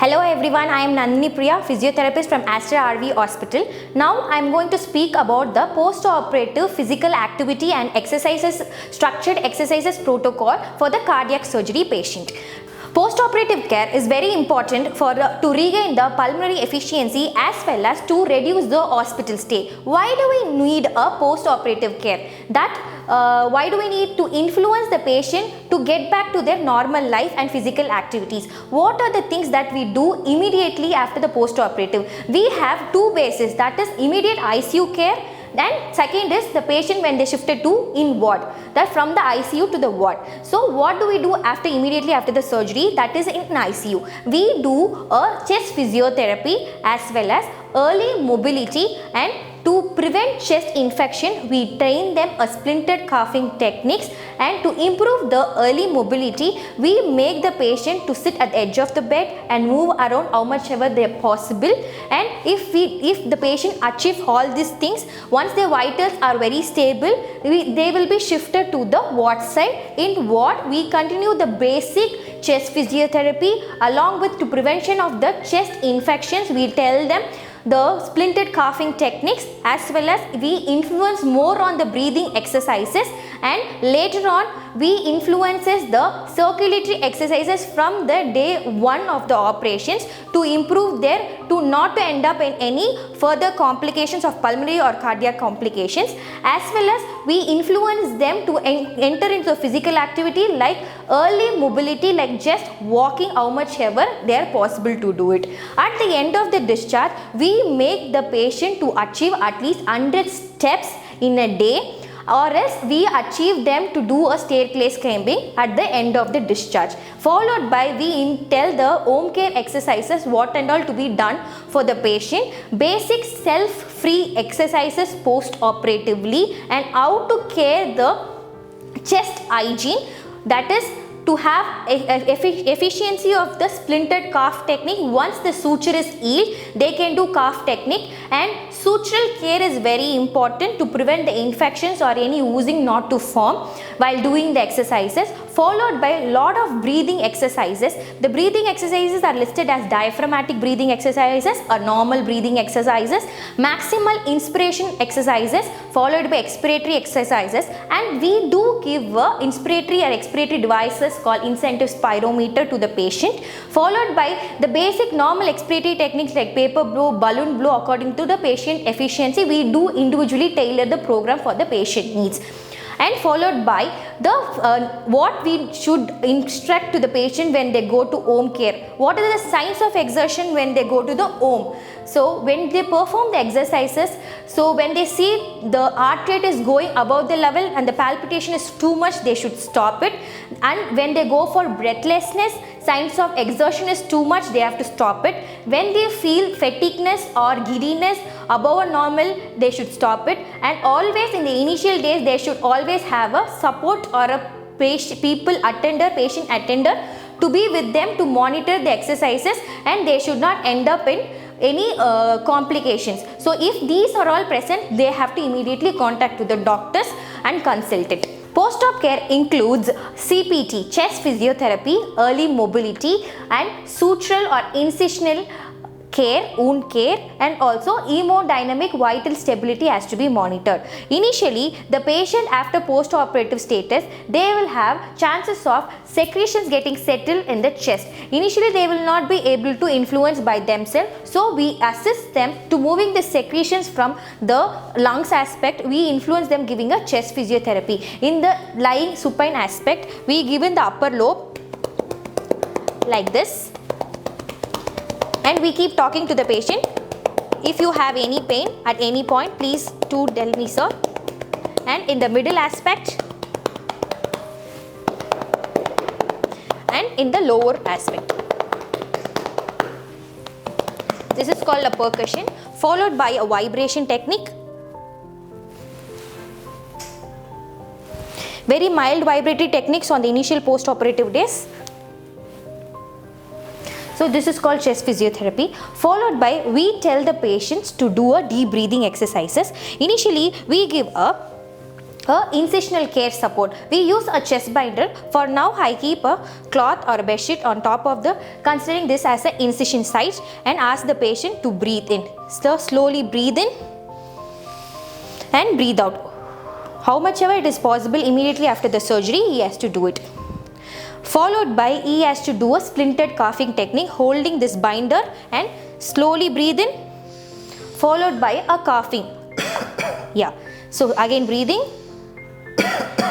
Hello everyone, I am Nandini Priya, physiotherapist from Astra RV Hospital. Now I am going to speak about the post-operative physical activity and exercises, structured exercises protocol for the cardiac surgery patient. Post-operative care is very important to regain the pulmonary efficiency as well as to reduce the hospital stay. Why do we need a post-operative care? Why do we need to influence the patient to get back to their normal life and physical activities? What are the things that we do immediately after the post-operative? We have two bases, that is immediate ICU care, and second is the patient when they shifted to in ward, that from the ICU to the ward. So what do we do immediately after the surgery, that is in ICU? We do a chest physiotherapy as well as early mobility, and to prevent chest infection we train them a splinted coughing techniques, and to improve the early mobility we make the patient to sit at the edge of the bed and move around how much ever they are possible. And if the patient achieves all these things, once their vitals are very stable, they will be shifted to the ward side. In ward we continue the basic chest physiotherapy along with to prevention of the chest infections. We tell them the splinted coughing techniques as well as we influence more on the breathing exercises, and later on we influences the circulatory exercises from the day one of the operations to improve to not to end up in any further complications of pulmonary or cardiac complications, as well as we influence them to enter into physical activity like early mobility, like just walking how much ever they are possible to do it. At the end of the discharge we make the patient to achieve at least 100 steps in a day, or else we achieve them to do a staircase climbing at the end of the discharge. Followed by we tell the home care exercises what and all to be done for the patient, basic self-free exercises post-operatively, and how to care the chest hygiene, that is to have efficiency of the splinted cough technique. Once the suture is healed they can do cough technique, and sutural care is very important to prevent the infections or any oozing not to form while doing the exercises, followed by a lot of breathing exercises. The breathing exercises are listed as diaphragmatic breathing exercises or normal breathing exercises, maximal inspiration exercises followed by expiratory exercises, and we do give inspiratory or expiratory devices called incentive spirometer to the patient, followed by the basic normal expiratory techniques like paper blow, balloon blow according to the patient efficiency. We do individually tailor the program for the patient needs, and followed by the what we should instruct to the patient when they go to home care. What are the signs of exertion when they go to the home? So when they perform the exercises, so when they see the heart rate is going above the level and the palpitation is too much, they should stop it. And when they go for breathlessness, signs of exertion is too much, they have to stop it. When they feel fatigueness or giddiness above normal, they should stop it. And always in the initial days they should always have a support or a patient attender to be with them to monitor the exercises, and they should not end up in any complications. So if these are all present, they have to immediately contact to the doctors and consult it. Post-op care includes CPT, chest physiotherapy, early mobility, and sutural or incisional care, wound care, and also hemodynamic vital stability has to be monitored. Initially, the patient after post-operative status, they will have chances of secretions getting settled in the chest. Initially, they will not be able to influence by themselves, so we assist them to moving the secretions from the lungs aspect. We influence them giving a chest physiotherapy. In the lying supine aspect, we give in the upper lobe like this, and we keep talking to the patient. If you have any pain at any point, please do tell me, sir. And in the middle aspect and in the lower aspect. This is called a percussion, followed by a vibration technique. Very mild vibratory techniques on the initial post-operative days. So this is called chest physiotherapy, followed by we tell the patients to do a deep breathing exercises. Initially we give a a incisional care support. We use a chest binder. For now I keep a cloth or a bed sheet on top of the, considering this as an incision site, and ask the patient to breathe in. So slowly breathe in and breathe out. How much ever it is possible immediately after the surgery he has to do it. Followed by he has to do a splintered coughing technique, holding this binder and slowly breathe in, followed by a coughing. Yeah, so again breathing.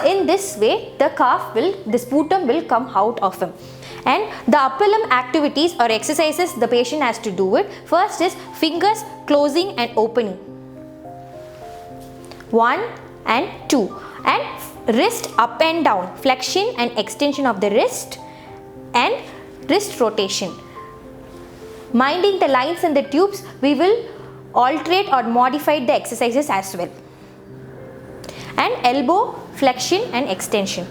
In this way the sputum will come out of him. And the upper limb activities or exercises the patient has to do it. First is fingers closing and opening. 1 and 2. And wrist up and down, flexion and extension of the wrist and wrist rotation. Minding the lines and the tubes, we will alterate or modify the exercises as well. And elbow flexion and extension.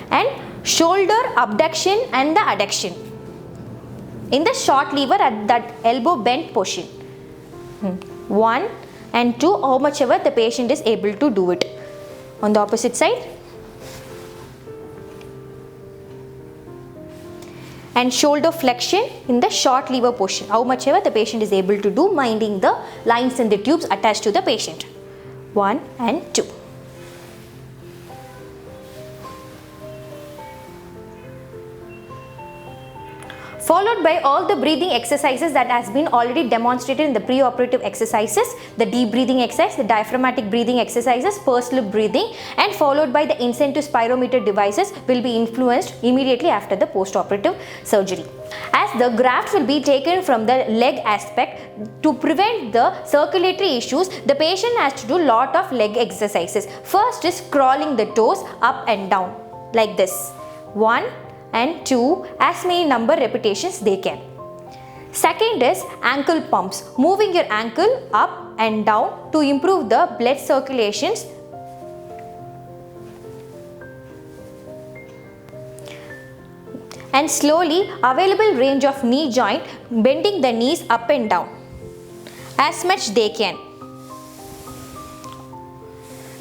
And shoulder abduction and the adduction in the short lever at that elbow bent position. 1 and 2, how much ever the patient is able to do it. On the opposite side. And shoulder flexion in the short lever position, how much ever the patient is able to do, minding the lines and the tubes attached to the patient. 1 and 2. Followed by all the breathing exercises that has been already demonstrated in the pre-operative exercises, the deep breathing exercise, the diaphragmatic breathing exercises, pursed lip breathing, and followed by the incentive spirometer devices will be influenced immediately after the post-operative surgery. As the graft will be taken from the leg aspect, to prevent the circulatory issues, the patient has to do lot of leg exercises. First is crawling the toes up and down like this. 1 and 2, as many number repetitions they can. Second is ankle pumps, moving your ankle up and down to improve the blood circulations. And slowly available range of knee joint, bending the knees up and down as much they can.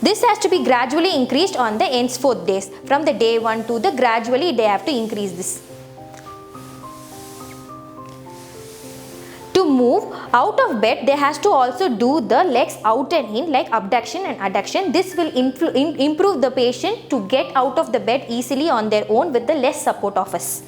This has to be gradually increased on the henceforth days. From the day 1 to the gradually they have to increase this. To move out of bed, they has to also do the legs out and in like abduction and adduction. This will improve the patient to get out of the bed easily on their own with the less support of us.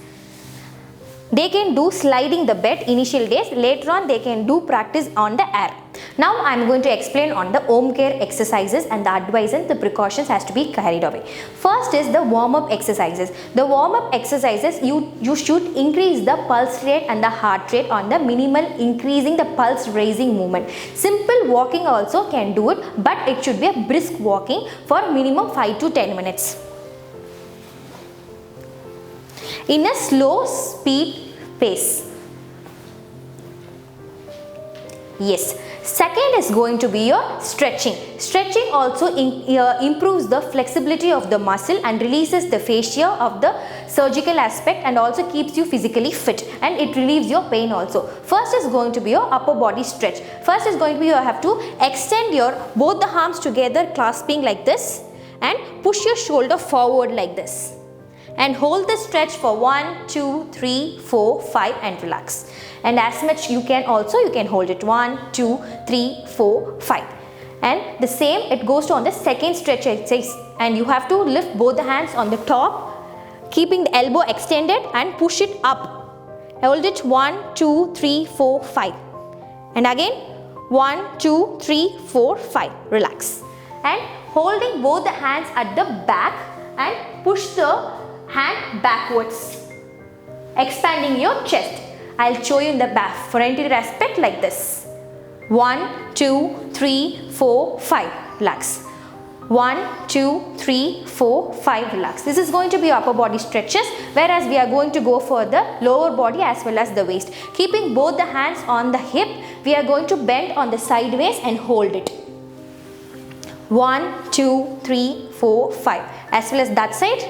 They can do sliding the bed initial days, later on they can do practice on the air. Now I am going to explain on the home care exercises and the advice and the precautions has to be carried away. First is the warm-up exercises. The warm-up exercises, you should increase the pulse rate and the heart rate on the minimal, increasing the pulse raising movement. Simple walking also can do it, but it should be a brisk walking for minimum 5 to 10 minutes. In a slow speed pace. Yes. Second is going to be your stretching. Stretching also improves the flexibility of the muscle and releases the fascia of the surgical aspect and also keeps you physically fit, and it relieves your pain also. First is going to be your upper body stretch. First is going to be you have to extend your both the arms together, clasping like this, and push your shoulder forward like this. And hold the stretch for 1, 2, 3, 4, 5 and relax. And as much you can also, you can hold it 1, 2, 3, 4, 5. And the same it goes to on the second stretch exercise, and you have to lift both the hands on the top, keeping the elbow extended and push it up. Hold it 1, 2, 3, 4, 5. And again 1, 2, 3, 4, 5. Relax. And holding both the hands at the back and push the hand backwards, expanding your chest. I'll show you in the back frontal aspect like this. 1, 2, 3, 4, 5. Relax. 1, 2, 3, 4, 5. Relax. This is going to be upper body stretches, whereas we are going to go for the lower body as well as the waist. Keeping both the hands on the hip, we are going to bend on the sideways and hold it. 1, 2, 3, 4, 5. As well as that side.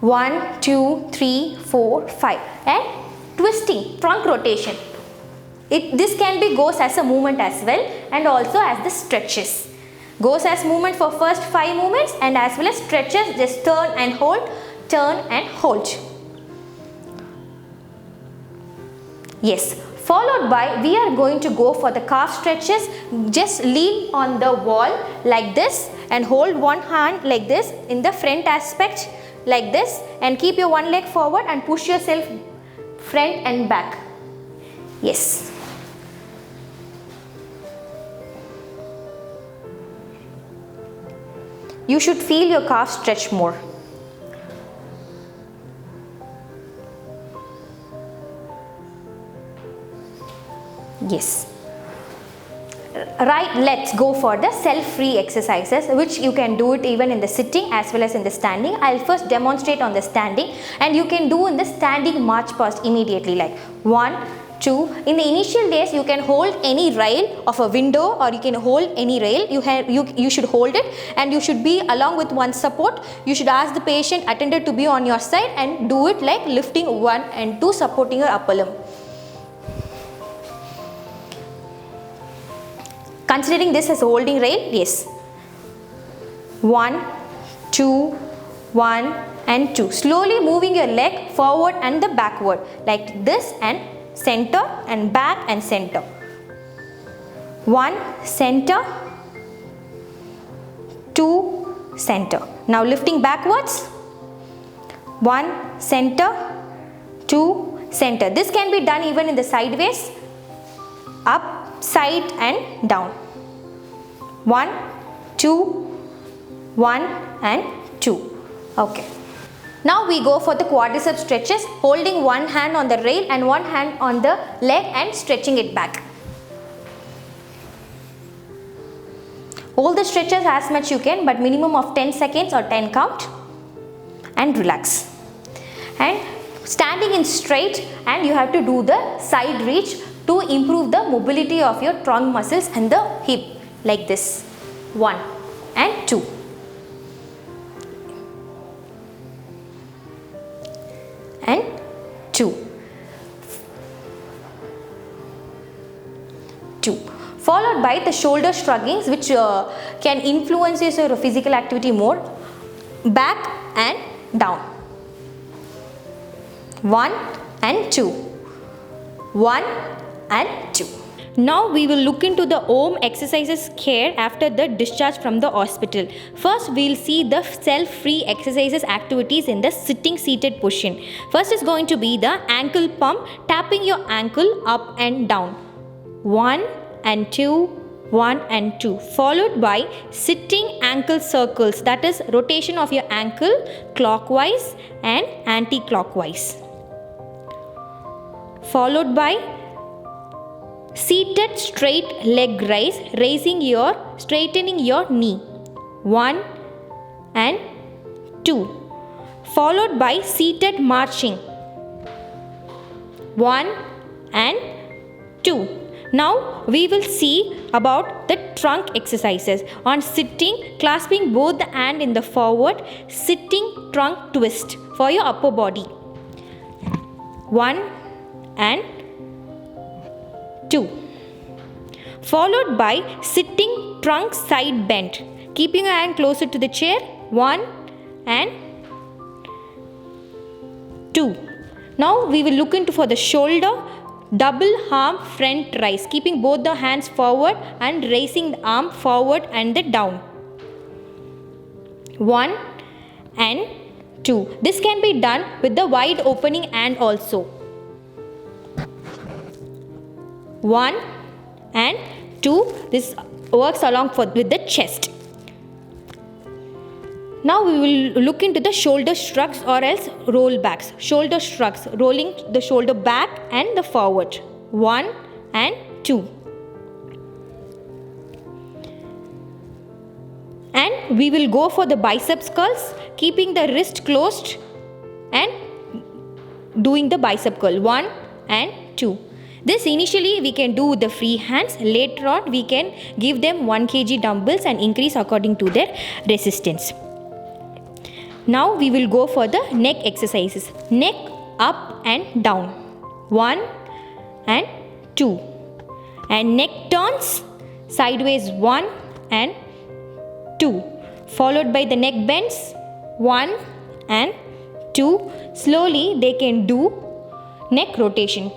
1, 2, 3, 4, 5. And twisting, trunk rotation. This can be goes as a movement as well, and also as the stretches. Goes as movement for first 5 movements, and as well as stretches, just turn and hold, turn and hold. Yes, followed by we are going to go for the calf stretches. Just lean on the wall like this and hold one hand like this in the front aspect like this, and keep your one leg forward and push yourself front and back. Yes. You should feel your calf stretch more. Yes. Right, let's go for the self-free exercises, which you can do it even in the sitting as well as in the standing. I'll first demonstrate on the standing, and you can do in the standing march past immediately, like 1, 2. In the initial days, you can hold any rail of a window, or you can hold any rail. You should hold it, and you should be along with one support. You should ask the patient attendant to be on your side and do it like lifting 1 and 2, supporting your upper limb. Considering this as a holding rail, yes. 1, 2, 1 and 2. Slowly moving your leg forward and the backward like this, and center and back and center. 1 center, 2 center. Now lifting backwards. 1 center, 2 center. This can be done even in the sideways, up, side and down. 1, 2, 1 and 2. Okay. Now we go for the quadricep stretches, holding one hand on the rail and one hand on the leg and stretching it back. Hold the stretches as much you can, but minimum of 10 seconds or 10 count, and relax. And standing in straight, and you have to do the side reach to improve the mobility of your trunk muscles and the hip like this. 1 and 2. And 2. 2. Followed by the shoulder shruggings, which can influence your physical activity more. Back and down. 1 and 2. 1 and 2. Now we will look into the Om exercises care after the discharge from the hospital. First we will see the self-free exercises activities in the sitting seated position. First is going to be the ankle pump, tapping your ankle up and down. 1 and 2, 1 and 2. Followed by sitting ankle circles, that is rotation of your ankle clockwise and anti-clockwise. Followed by seated straight leg raise, straightening your knee. 1 and 2. Followed by seated marching. 1 and 2. Now we will see about the trunk exercises. On sitting, clasping both the hand in the forward, sitting trunk twist for your upper body. 1 and 2. Followed by sitting trunk side bend, keeping your hand closer to the chair. 1 and 2. Now we will look into for the shoulder, double arm front rise, keeping both the hands forward and raising the arm forward and the down. 1 and 2. This can be done with the wide opening hand also. 1 and 2. This works along with the chest. Now we will look into the shoulder shrugs or else roll backs. Shoulder shrugs, rolling the shoulder back and the forward. 1 and 2. And we will go for the biceps curls, keeping the wrist closed and doing the bicep curl. 1 and 2. This initially we can do with the free hands. Later on we can give them 1 kg dumbbells and increase according to their resistance. Now we will go for the neck exercises. Neck up and down. 1 and 2. and neck turns sideways 1 and 2, followed by the neck bends 1 and 2. Slowly they can do neck rotation.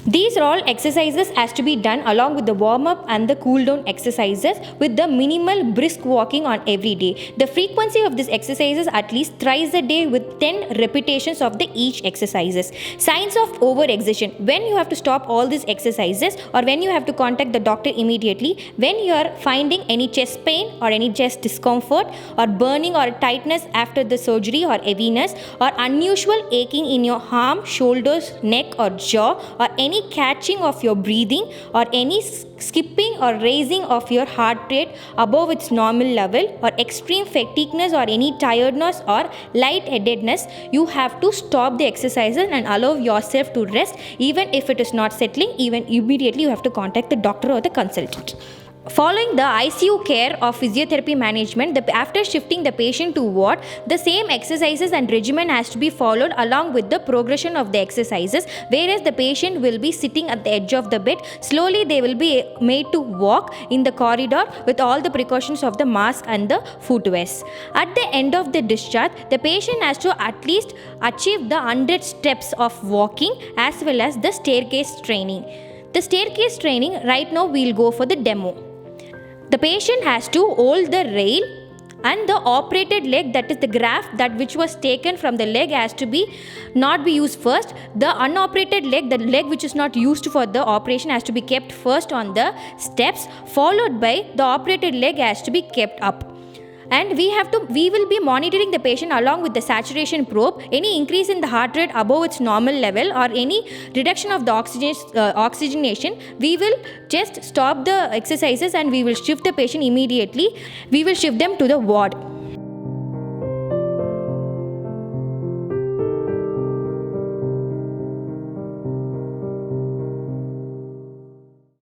These are all exercises has to be done along with the warm up and the cool down exercises with the minimal brisk walking on every day. The frequency of these exercises at least thrice a day with 10 repetitions of the each exercises. Signs of over exertion: when you have to stop all these exercises or when you have to contact the doctor immediately, when you are finding any chest pain or any chest discomfort or burning or tightness after the surgery or heaviness or unusual aching in your arm, shoulders, neck or jaw, or any catching of your breathing or any skipping or raising of your heart rate above its normal level or extreme fatigueness or any tiredness or lightheadedness, you have to stop the exercises and allow yourself to rest. Even if it is not settling, even immediately you have to contact the doctor or the consultant. Following the ICU care of physiotherapy management, after shifting the patient to ward, the same exercises and regimen has to be followed along with the progression of the exercises, whereas the patient will be sitting at the edge of the bed. Slowly they will be made to walk in the corridor with all the precautions of the mask and the footwears. At the end of the discharge, the patient has to at least achieve the 100 steps of walking as well as the staircase training. The staircase training, right now we will go for the demo. The patient has to hold the rail and the operated leg, that is the graft that which was taken from the leg, has to be not be used first. The unoperated leg, the leg which is not used for the operation, has to be kept first on the steps, followed by the operated leg has to be kept up. And we will be monitoring the patient along with the saturation probe. Any increase in the heart rate above its normal level or any reduction of the oxygenation, we will just stop the exercises and we will shift the patient immediately. We will shift them to the ward.